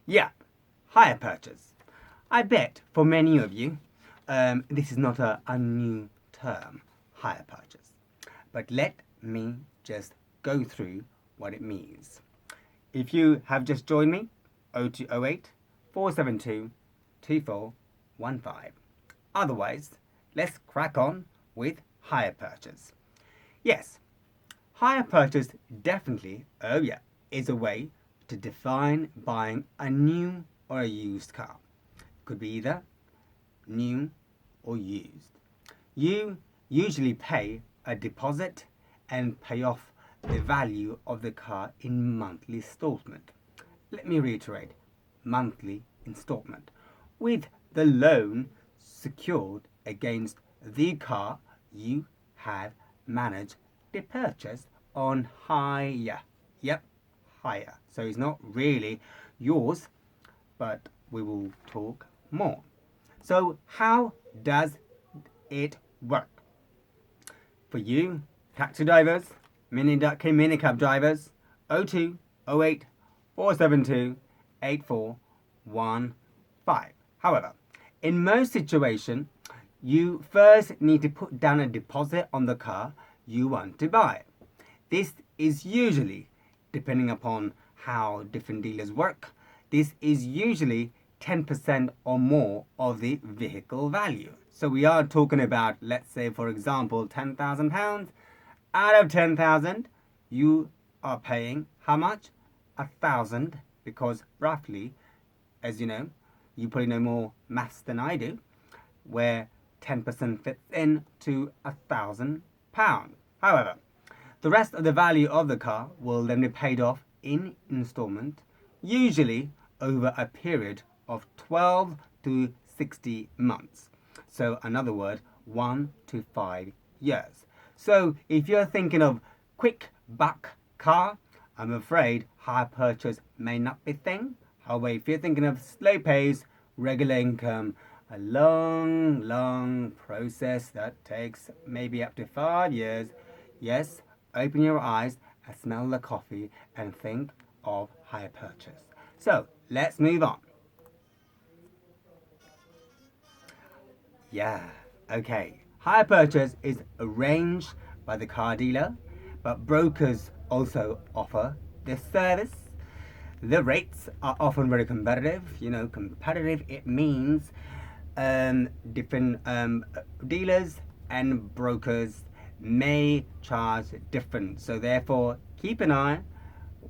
Yeah, hire purchase. I bet for many of you, this is not a new term, hire purchase. But let me just go through what it means. If you have just joined me, 0208 472 2415. Otherwise, let's crack on with hire purchase. Yes, hire purchase definitely, oh yeah, is a way to define buying a new or a used car. Could be either new or used. You usually pay a deposit and pay off the value of the car in monthly installment. Let me reiterate, monthly installment, with the loan secured against the car you have managed to purchase on hire. Yep, hire. So it's not really yours, but we will talk more. So how does it work? For you, taxi drivers, minicab drivers, 02 08 472 8415. However, in most situations, you first need to put down a deposit on the car you want to buy. This is usually, depending upon how different dealers work, this is usually 10% or more of the vehicle value. So we are talking about, let's say, for example, £10,000. Out of 10,000, you are paying how much? 1,000, because roughly, as you know, you probably know more maths than I do, where 10% fits in to £1,000. However, the rest of the value of the car will then be paid off in installment, usually over a period of 12 to 60 months. So, in other words, 1 to 5 years. So, if you're thinking of quick buck car, I'm afraid hire purchase may not be a thing. However, if you're thinking of slow pace, regular income, a long process that takes maybe up to 5 years, yes, open your eyes and smell the coffee and think of hire purchase. So, let's move on. Yeah, okay. Hire purchase is arranged by the car dealer, but brokers also offer this service. The rates are often very competitive. You know, competitive, it means different dealers and brokers may charge different. So therefore, keep an eye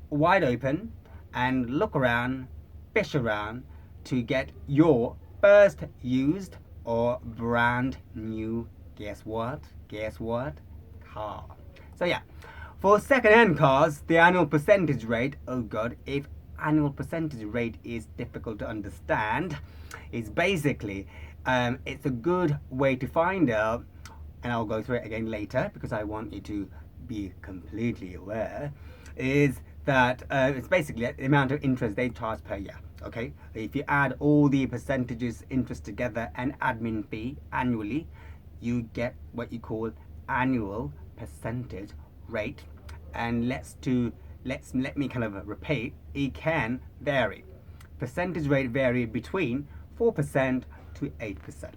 wide open and look around, fish around to get your first used or brand new, guess what? Guess what? Car. So yeah, for second-hand cars, the annual percentage rate, oh god, if annual percentage rate is difficult to understand, it's basically, it's a good way to find out, and I'll go through it again later because I want you to be completely aware, is that it's basically the amount of interest they charge per year. Okay, if you add all the percentages interest together and admin fee annually, you get what you call annual percentage rate. And let me kind of repeat, it can vary. Percentage rate vary between 4% to 8%.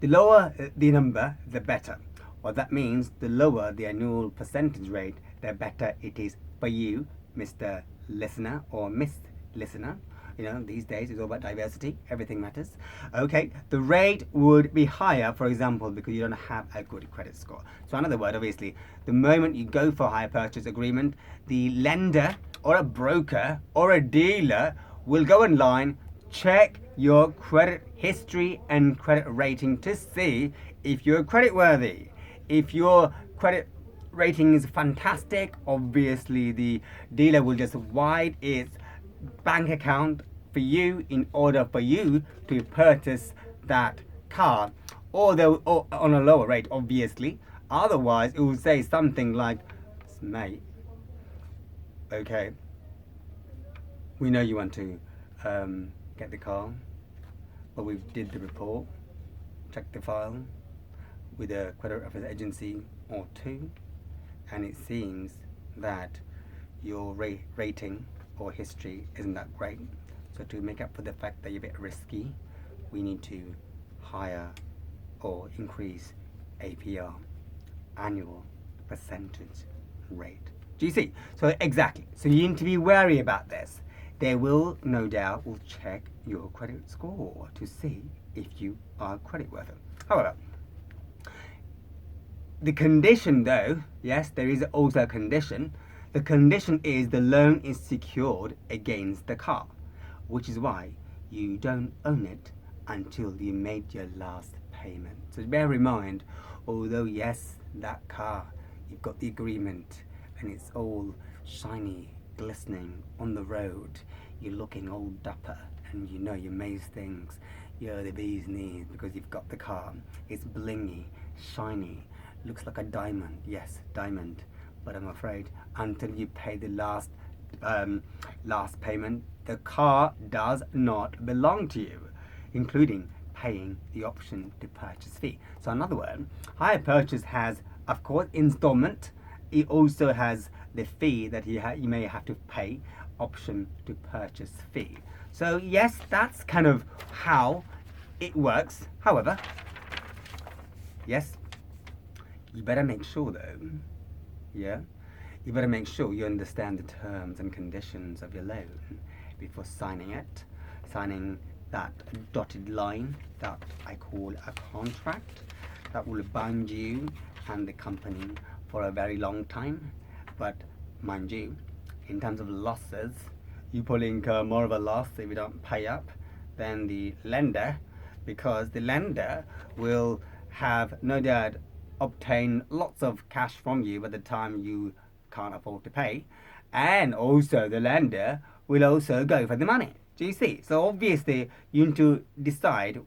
The lower the number, the better. What that means, the lower the annual percentage rate, the better it is for you, Mr. Listener or Miss Listener. You know, these days it's all about diversity, everything matters. Okay, the rate would be higher, for example, because you don't have a good credit score. So in other words, obviously, the moment you go for a hire purchase agreement, the lender or a broker or a dealer will go online, check your credit history and credit rating to see if you're credit worthy. If your credit rating is fantastic, obviously the dealer will just widen its bank account for you in order for you to purchase that car, or on a lower rate, obviously. Otherwise, it will say something like, mate, okay, we know you want to get the car, but we did the report, checked the file with a credit reference agency or two, and it seems that your rating or history isn't that great. So to make up for the fact that you're a bit risky, we need to higher or increase APR, annual percentage rate. Do you see? So exactly. So you need to be wary about this. They will no doubt will check your credit score to see if you are creditworthy. However, the condition though, yes, there is also a condition. The condition is the loan is secured against the car, which is why you don't own it until you made your last payment. So bear in mind, although yes, that car, you've got the agreement and it's all shiny, glistening on the road, you're looking all dapper and you know you made things, you're the bee's knees because you've got the car. It's blingy, shiny, looks like a diamond, yes, diamond, but I'm afraid until you pay the last payment, the car does not belong to you, including paying the option to purchase fee. So in other words, hire purchase has, of course, installment. It also has the fee that you may have to pay, option to purchase fee. So yes, that's kind of how it works. However, yes, you better make sure though, yeah, you better make sure you understand the terms and conditions of your loan before signing it. Signing that dotted line that I call a contract that will bind you and the company for a very long time. But mind you, in terms of losses, you probably incur more of a loss if you don't pay up than the lender, because the lender will have no doubt obtain lots of cash from you by the time you can't afford to pay, and also the lender will also go for the money. Do you see? So obviously you need to decide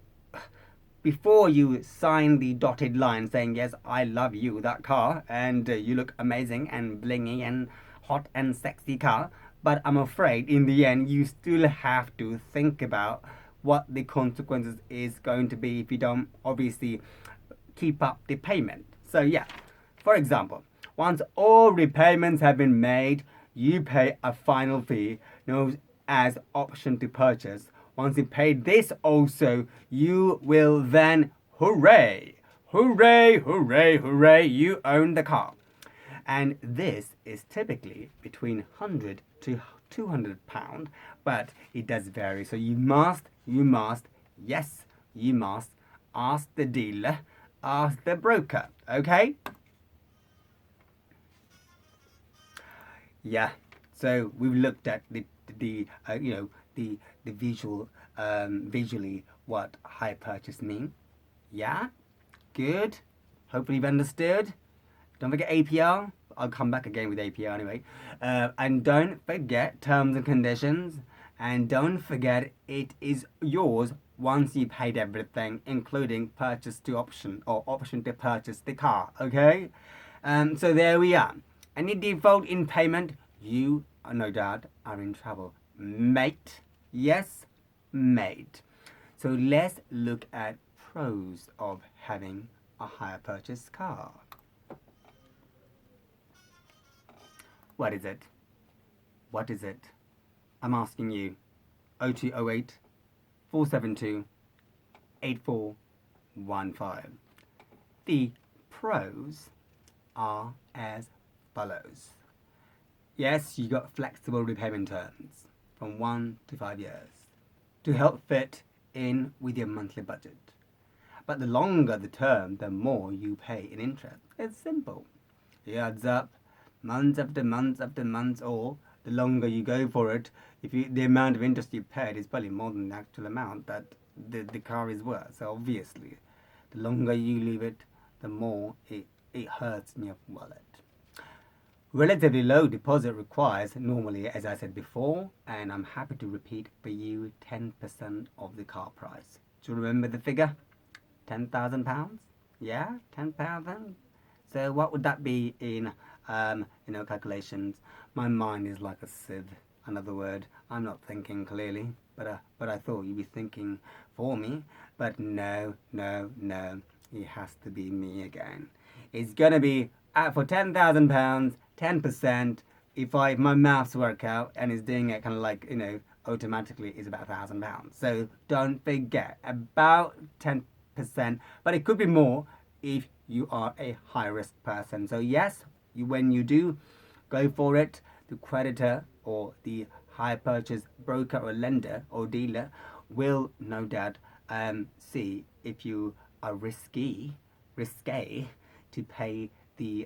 before you sign the dotted line saying yes, I love you, that car, and you look amazing and blingy and hot and sexy car, but I'm afraid in the end you still have to think about what the consequences is going to be if you don't obviously keep up the payment. So yeah, for example, once all repayments have been made, you pay a final fee known as option to purchase. Once you pay this also, you will then, hooray, hooray, hooray, hooray, you own the car. And this is typically between 100 to 200 pound, but it does vary. So you must, yes, you must ask the dealer, ask the broker, okay? Yeah, so we've looked at the visually what hire purchase mean. Yeah, good. Hopefully you've understood. Don't forget APR. I'll come back again with APR anyway. And don't forget terms and conditions. And don't forget it is yours once you paid everything, including purchase to option or option to purchase the car. Okay? So there we are. Any default in payment, you no doubt are in trouble. Mate. Yes, mate. So let's look at pros of having a hire purchase car. What is it? What is it? I'm asking you. 0208 472 8415. The pros are as follows. Yes, you got flexible repayment terms from 1 to 5 years to help fit in with your monthly budget. But the longer the term, the more you pay in interest. It's simple. It adds up month after month after month, or the longer you go for it, the amount of interest you paid is probably more than the actual amount that the car is worth. So obviously, the longer you leave it, the more it hurts in your wallet. Relatively low deposit requires normally, as I said before, and I'm happy to repeat for you, 10% of the car price. Do you remember the figure? £10,000? Yeah, 10,000. So what would that be in calculations? My mind is like a sieve. Another word. I'm not thinking clearly, but I thought you'd be thinking for me. But no. It has to be me again. It's gonna be for £10,000, 10%. If my maths work out and it's doing it kind of like automatically is about £1,000. So don't forget, about 10%, but it could be more if you are a high risk person. So yes, when you do go for it, the creditor or the hire purchase broker or lender or dealer will no doubt see if you are risque to pay the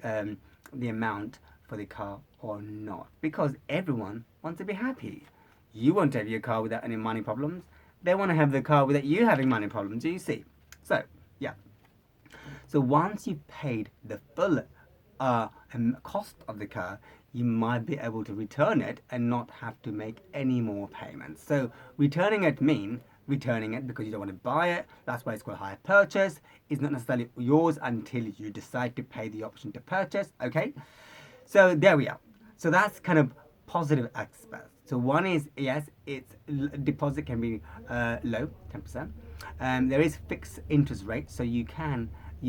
amount for the car or not, because everyone wants to be happy. You want to have your car without any money problems. They want to have the car without you having money problems. Do you see? So yeah. So once you've paid the full cost of the car, you might be able to return it and not have to make any more payments. So returning it means returning it because you don't want to buy it. That's why it's called hire purchase. It's not necessarily yours until you decide to pay the option to purchase. Okay, so there we are. So that's kind of positive aspects. So one is, yes, its deposit can be low, 10%. There is fixed interest rate, so you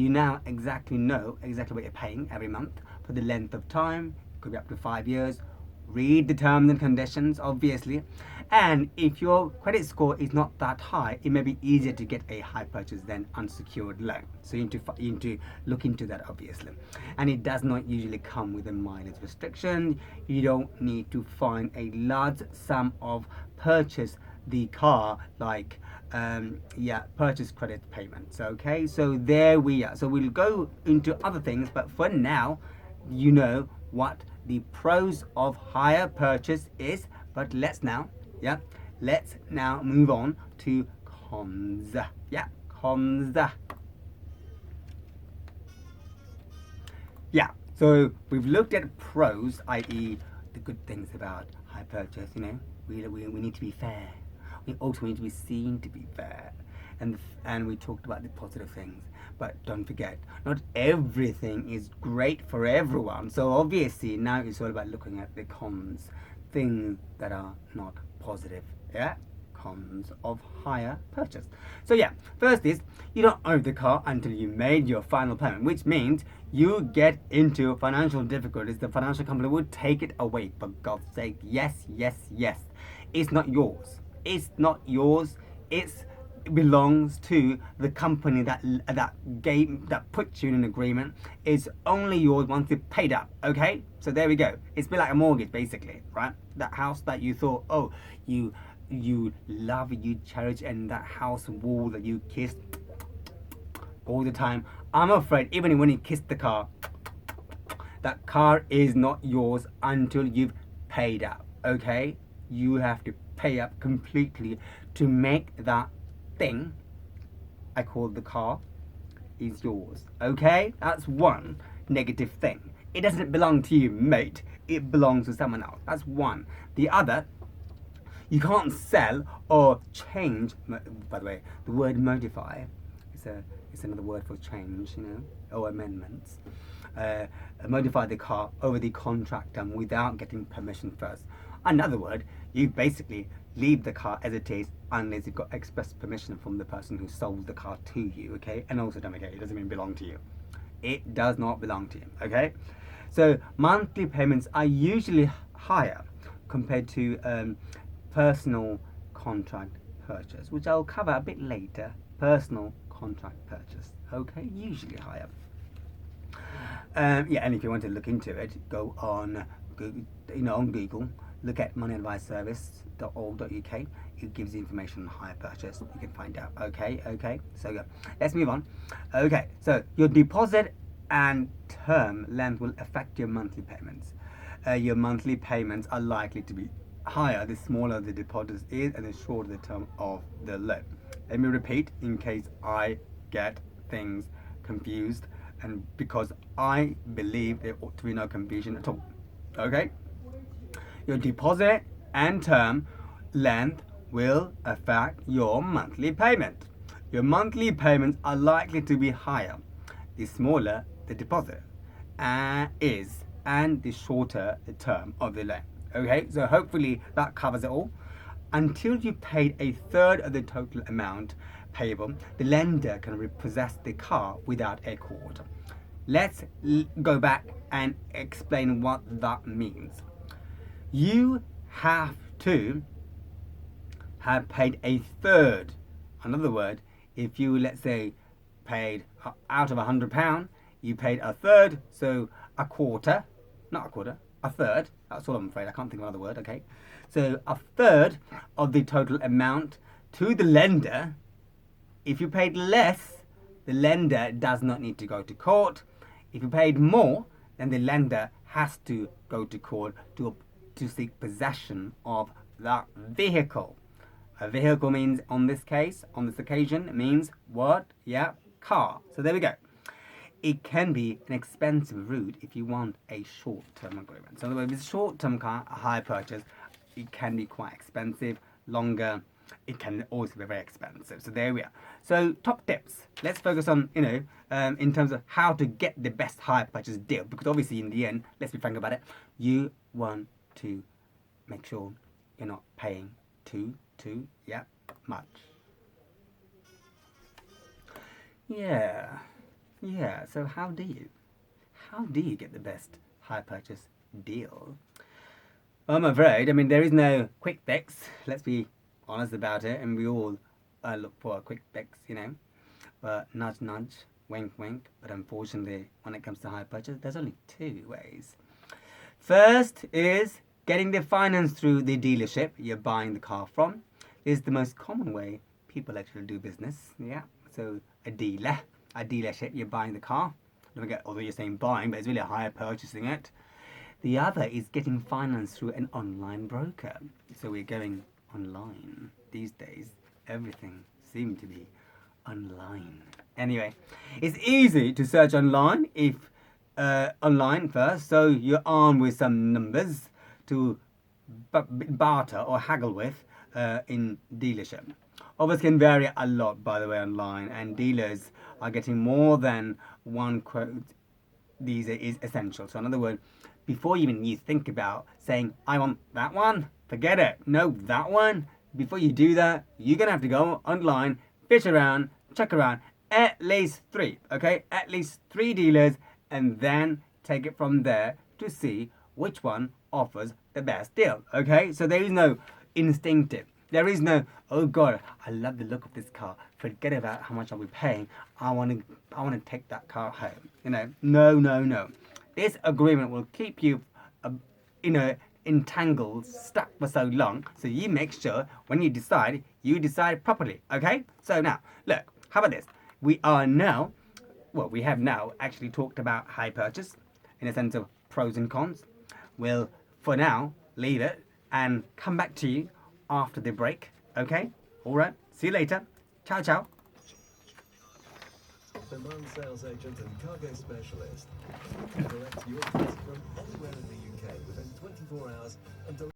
now exactly know exactly what you're paying every month for the length of time. It could be up to 5 years. Read the terms and conditions, obviously. And if your credit score is not that high, it may be easier to get a high purchase than unsecured loan. So you need to look into that, obviously. And it does not usually come with a mileage restriction. You don't need to find a large sum of purchase the car, like purchase credit payments. Okay, so there we are. So we'll go into other things, but for now, you know what the pros of hire purchase is. But let's now move on to cons. Cons. So we've looked at pros, i.e. the good things about hire purchase. You know, we need to be fair. We also need to be seen to be fair, and we talked about the positive things. But don't forget, not everything is great for everyone. So obviously now it's all about looking at the cons, things that are not positive. Cons of hire purchase. So first is you don't own the car until you made your final payment, which means you get into financial difficulties. The financial company will take it away, for God's sake. Yes. It's not yours. It belongs to the company that puts you in an agreement. It's only yours once it's paid up. Okay, so there we go. It's a bit like a mortgage, basically, right? That house that you thought, you love, you cherish, and that house wall that you kissed all the time. I'm afraid even when you kiss the car, that car is not yours until you've paid up. Okay, you have to pay up completely to make that thing I call the car is yours. Okay, that's one negative thing. It doesn't belong to you, mate. It belongs to someone else. That's one. The other, you can't sell or change. By the way, the word modify is another word for change, you know, or amendments. Modify the car over the contract term without getting permission first. Another word, you basically leave the car as it is unless you've got express permission from the person who sold the car to you. Okay, and also don't forget, it doesn't even belong to you. It does not belong to you. Okay, so monthly payments are usually higher compared to personal contract purchase, which I'll cover a bit later. Personal contract purchase. Okay, usually higher. And if you want to look into it, go on Google, look at moneyadviceservice.org.uk. It gives you information on hire purchase. You can find out. Okay. So let's move on. Okay, so your deposit and term length will affect your monthly payments. Your monthly payments are likely to be higher the smaller the deposit is and the shorter the term of the loan. Let me repeat in case I get things confused, and because I believe there ought to be no confusion at all. Okay? Your deposit and term length will affect your monthly payment. Your monthly payments are likely to be higher the smaller the deposit is and the shorter the term of the loan. Okay, so hopefully that covers it all. Until you've paid a third of the total amount payable, the lender can repossess the car without a court. Let's go back and explain what that means. You have to have paid a third. In other words, if you, let's say, paid out of £100, you paid a third, so a quarter, not a quarter, a third. That's all I'm afraid. I can't think of another word, okay? So a third of the total amount to the lender. If you paid less, the lender does not need to go to court. If you paid more, then the lender has to go to court to seek possession of that vehicle. A vehicle means, on this occasion, it means what? Yeah, car. So there we go. It can be an expensive route if you want a short-term agreement. So in other words, if it's a short-term car hire purchase, it can be quite expensive. Longer, it can also be very expensive. So there we are. So top tips. Let's focus on, in terms of how to get the best hire purchase deal. Because obviously in the end, let's be frank about it, you want to make sure you're not paying too much. Yeah, so how do you get the best hire purchase deal? I'm afraid, there is no quick fix. Let's be honest about it, and we all look for a quick fix, But nudge, nudge, wink, wink. But unfortunately, when it comes to hire purchase, there's only two ways. First is getting the finance through the dealership you're buying the car from. This is the most common way people actually do business. Yeah, so a dealership, you're buying the car. Don't forget, although you're saying buying, but it's really a hire purchasing it. The other is getting finance through an online broker. So we're going online these days. Everything seems to be online. Anyway, it's easy to search online online first, so you're armed with some numbers to barter or haggle with in dealership. Offers can vary a lot, by the way, online, and dealers are getting more than one quote. These is essential. So in other words, before you think about saying, I want that one, forget it. No, that one. Before you do that, you're going to have to go online, fish around, check around, at least 3, okay? At least 3 dealers, and then take it from there to see which one offers the best deal, okay? So there is no instinctive. There is no, oh God, I love the look of this car. Forget about how much I'll be paying. I want to take that car home. No. This agreement will keep you, entangled, stuck for so long. So you make sure when you decide properly. Okay? So now, look, how about this? We have now actually talked about hire purchase in a sense of pros and cons. We'll, for now, leave it and come back to you after the break. Okay? All right. See you later. Ciao, ciao. Demand sales agent and cargo specialist. Direct your goods from anywhere in the UK within 24 hours and